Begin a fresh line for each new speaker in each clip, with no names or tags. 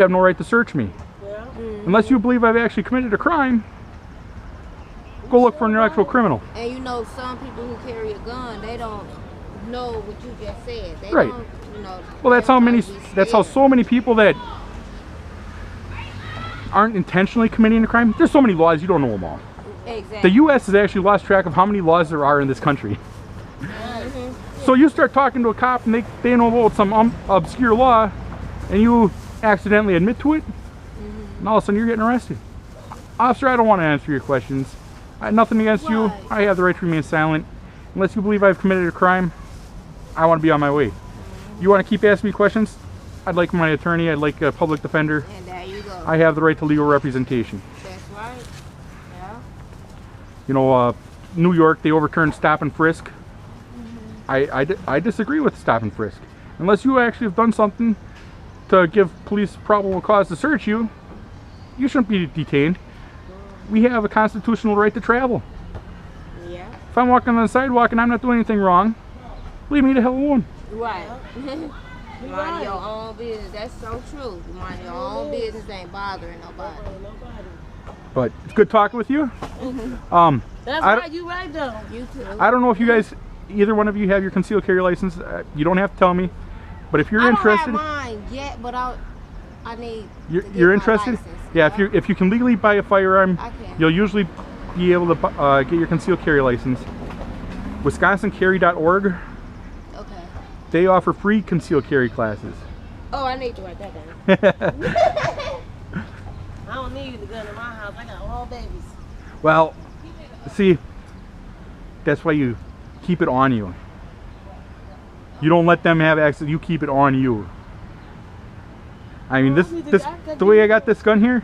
have no right to search me.
Yeah.
Unless you believe I've actually committed a crime, go look for an actual criminal.
And you know, some people who carry a gun, they don't know what you just said. They
Right.
don't, you know.
Well, that's how so many people that aren't intentionally committing a crime. There's so many laws, you don't know them all.
Exactly.
The U.S. has actually lost track of how many laws there are in this country. So you start talking to a cop and they know about some obscure law, and you accidentally admit to it, and all of a sudden you're getting arrested. Officer, I don't want to answer your questions. I have nothing against you. I have the right to remain silent. Unless you believe I've committed a crime, I want to be on my way. You want to keep asking me questions? I'd like my attorney, I'd like a public defender.
And there you go.
I have the right to legal representation.
That's right. Yeah.
You know, New York, they overturned stop and frisk. I disagree with stop and frisk. Unless you actually have done something to give police probable cause to search you, you shouldn't be detained. We have a constitutional right to travel.
Yeah.
If I'm walking on the sidewalk and I'm not doing anything wrong, leave me the hell alone.
Right. Mind your own business. That's so true. Mind your own business, ain't bothering nobody.
But it's good talking with you.
That's right, you right though.
You too.
I don't know if you guys, either one of you, have your concealed carry license. You don't have to tell me. But if you're interested,
I don't have mine yet, but I need.
You're interested?
License,
yeah. If you can legally buy a firearm, you'll usually be able to get your concealed carry license. WisconsinCarry.org.
Okay.
They offer free concealed carry classes.
Oh, I need to write that down.
I don't need the gun in my house. I got all babies.
Well, see, that's why you keep it on you. You don't let them have access. You keep it on you. I mean, the way I got this gun here,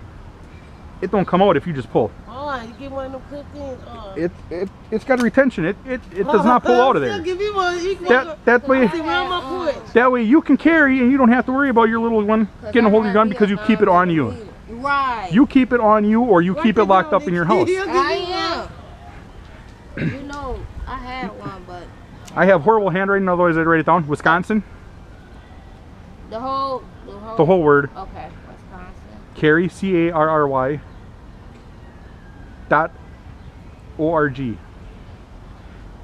it don't come out if you just pull.
Oh, you get one of them clipped in.
It's got a retention. It does not pull out of there.
Give me one.
That way you can carry and you don't have to worry about your little one getting a hold of your gun because you keep it on you.
Right.
You keep it on you, or you keep it locked up in your house.
I am. You know, I had one, but
I have horrible handwriting, otherwise I'd write it down. Wisconsin.
The whole
word.
Okay, Wisconsin.
Carry, CARRY. .org. And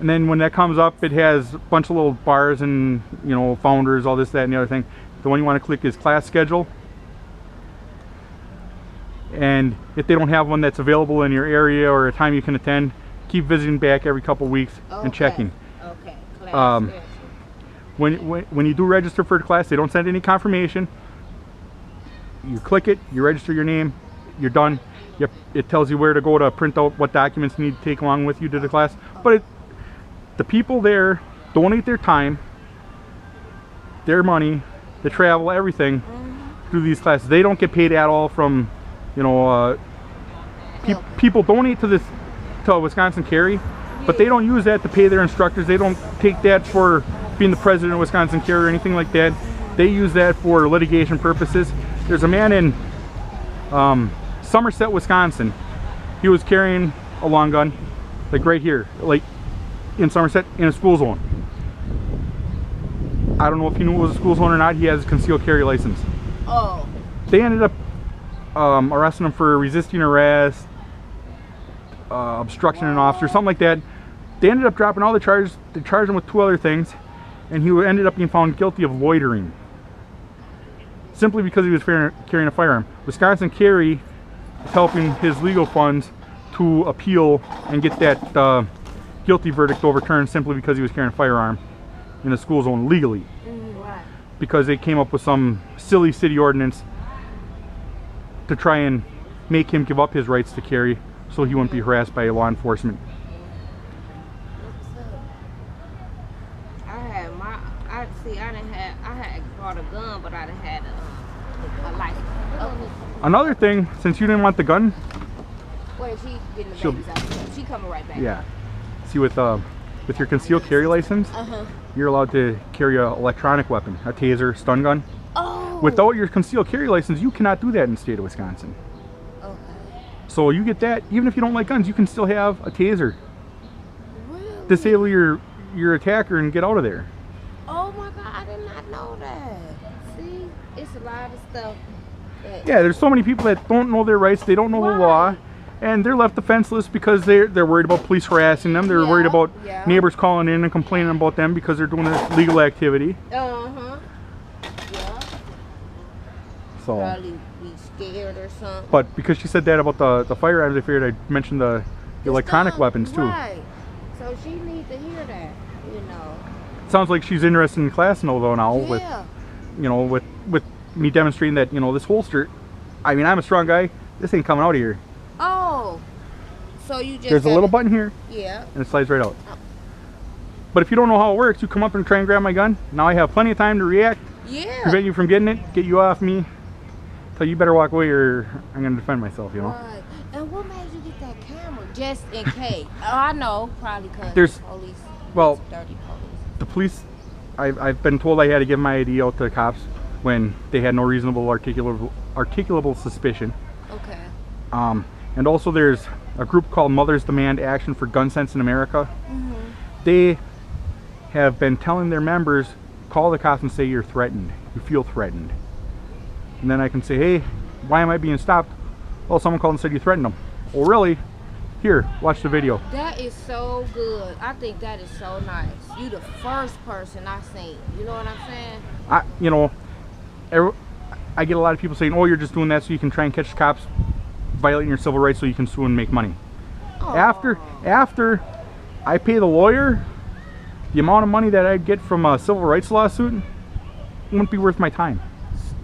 then when that comes up, it has a bunch of little bars and, you know, founders, all this, that, and the other thing. The one you want to click is class schedule. And if they don't have one that's available in your area or a time you can attend, keep visiting back every couple weeks and checking.
Okay. Class schedule.
When you do register for the class, they don't send any confirmation. You click it, you register your name, you're done. It tells you where to go to print out what documents you need to take along with you to the class. But the people there donate their time, their money, the travel, everything through these classes. They don't get paid at all from, you know, people donate to Wisconsin Carry, but they don't use that to pay their instructors. They don't take that for being the president of Wisconsin Carry or anything like that. They use that for litigation purposes. There's a man in Somerset, Wisconsin. He was carrying a long gun, like right here, like in Somerset, in a school zone. I don't know if he knew it was a school zone or not. He has a concealed carry license.
Oh.
They ended up arresting him for resisting arrest, obstruction of an officer, something like that. They ended up dropping all the charges. They charged him with 2 other things, and he ended up being found guilty of loitering, simply because he was carrying a firearm. Wisconsin Carry is helping his legal funds to appeal and get that guilty verdict overturned simply because he was carrying a firearm in a school zone legally.
Right.
Because they came up with some silly city ordinance to try and make him give up his rights to carry so he wouldn't be harassed by law enforcement.
I had bought a gun, but I done had a license. Oh.
Another thing, since you didn't want the gun,
Wait, she getting the babies out. She coming right back.
yeah. See, with your concealed carry license, you're allowed to carry an electronic weapon, a taser, stun gun.
Oh.
Without your concealed carry license, you cannot do that in the state of Wisconsin.
Okay.
So you get that, even if you don't like guns, you can still have a taser.
Really?
Disable your attacker and get out of there.
Oh my God, I did not know that. See, it's a lot of stuff
Yeah, there's so many people that don't know their rights. They don't know the law, and they're left defenseless because they're worried about police harassing them. They're worried about neighbors calling in and complaining about them because they're doing a legal activity.
Yeah.
So
Probably be scared or something.
but because she said that about the firearms, I figured I'd mention the electronic weapons too.
Right. So she needs to hear that, you know.
Sounds like she's interested in class though now with, you know, with me demonstrating that, you know, this holster, I mean, I'm a strong guy. This ain't coming out of here.
Oh. So you just
There's a little button here.
Yeah.
And it slides right out. But if you don't know how it works, you come up and try and grab my gun. Now I have plenty of time to react.
Yeah.
Prevent you from getting it, get you off me. So you better walk away or I'm going to defend myself, you know.
Right. And what made you get that camera? Just in case. Oh, I know. Probably because
There's,
police.
well,
Dirty police.
the police, I've been told I had to give my ID out to the cops when they had no reasonable articulable suspicion.
Okay.
And also there's a group called Mothers Demand Action for Gun Sense in America. They have been telling their members, call the cops and say you're threatened, you feel threatened. And then I can say, hey, why am I being stopped? Well, someone called and said you threatened them. Well, really? Here, watch the video.
That is so good. I think that is so nice. You the first person I seen. You know what I'm saying?
You know, I get a lot of people saying, oh, you're just doing that so you can try and catch the cops violating your civil rights so you can sue and make money. After I pay the lawyer, the amount of money that I'd get from a civil rights lawsuit wouldn't be worth my time.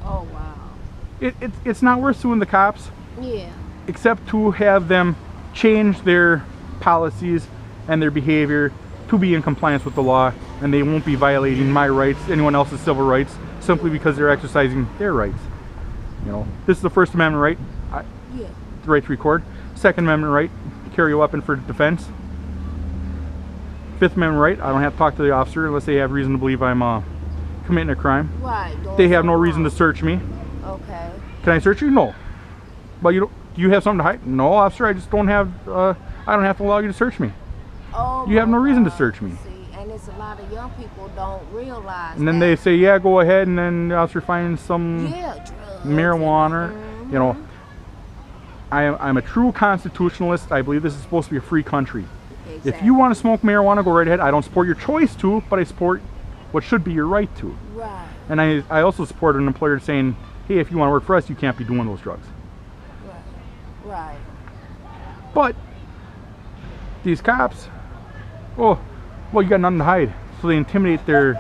Oh, wow.
It's not worth suing the cops.
Yeah.
Except to have them change their policies and their behavior to be in compliance with the law, and they won't be violating my rights, anyone else's civil rights, simply because they're exercising their rights. You know, this is the First Amendment right, the right to record. Second Amendment right, carry a weapon for defense. Fifth Amendment right, I don't have to talk to the officer unless they have reason to believe I'm committing a crime.
Right.
They have no reason to search me.
Okay.
Can I search you? No. Well, do you have something to hide? No, officer, I just don't have, I don't have to allow you to search me.
Oh,
you have no reason to search me.
See, and it's a lot of young people don't realize
And then they say, yeah, go ahead, and then the officer finds some
drugs
marijuana. You know, I'm a true constitutionalist. I believe this is supposed to be a free country.
Exactly.
If you want to smoke marijuana, go right ahead. I don't support your choice to, but I support what should be your right to.
Right.
And I also support an employer saying, hey, if you want to work for us, you can't be doing those drugs.
Right.
But these cops, oh, well, you got nothing to hide, so they intimidate the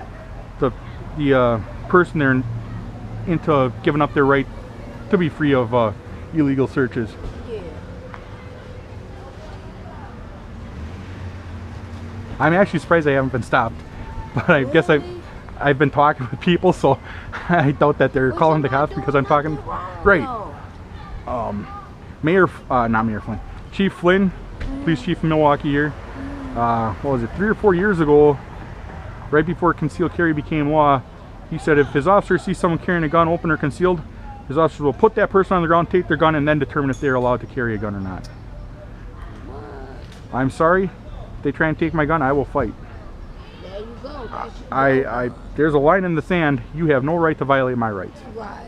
person they're into giving up their right to be free of illegal searches.
Yeah.
I'm actually surprised I haven't been stopped, but I guess I've been talking with people, so I doubt that they're calling the cops because I'm talking. Right. Not Mayor Flynn, Chief Flynn, police chief in Milwaukee here. What was it, 3 or 4 years ago, right before concealed carry became law, he said if his officers see someone carrying a gun open or concealed, his officers will put that person on the ground, take their gun, and then determine if they're allowed to carry a gun or not. I'm sorry, if they try and take my gun, I will fight.
There you go.
There's a line in the sand. You have no right to violate my rights.
Right.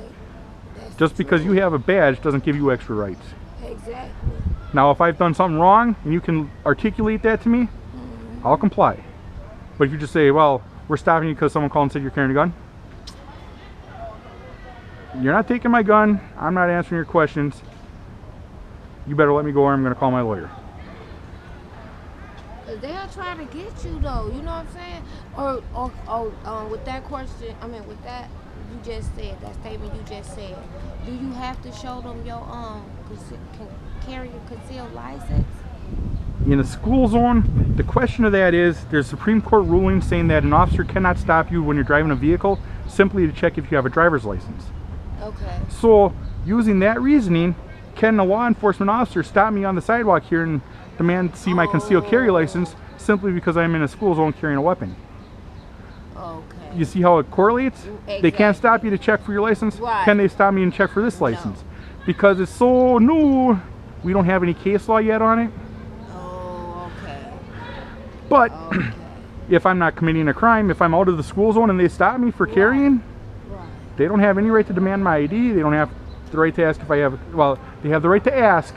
That's
Just because you have a badge doesn't give you extra rights.
Exactly.
Now, if I've done something wrong and you can articulate that to me, I'll comply. But if you just say, well, we're stopping you because someone called and said you're carrying a gun, you're not taking my gun, I'm not answering your questions, you better let me go or I'm going to call my lawyer.
They'll try to get you though, you know what I'm saying? Or with that question, I mean with that you just said, that statement you just said, do you have to show them your carry a concealed license?
In a school zone, the question of that is, there's Supreme Court ruling saying that an officer cannot stop you when you're driving a vehicle simply to check if you have a driver's license.
Okay.
So, using that reasoning, can a law enforcement officer stop me on the sidewalk here and demand to see my concealed carry license simply because I'm in a school zone carrying a weapon?
Okay.
You see how it correlates?
Exactly.
They can't stop you to check for your license.
Right.
Can they stop me and check for this license? Because it's so new, we don't have any case law yet on it.
Oh, okay.
But if I'm not committing a crime, if I'm out of the school zone and they stop me for carrying, they don't have any right to demand my ID. They don't have the right to ask if I have, well, they have the right to ask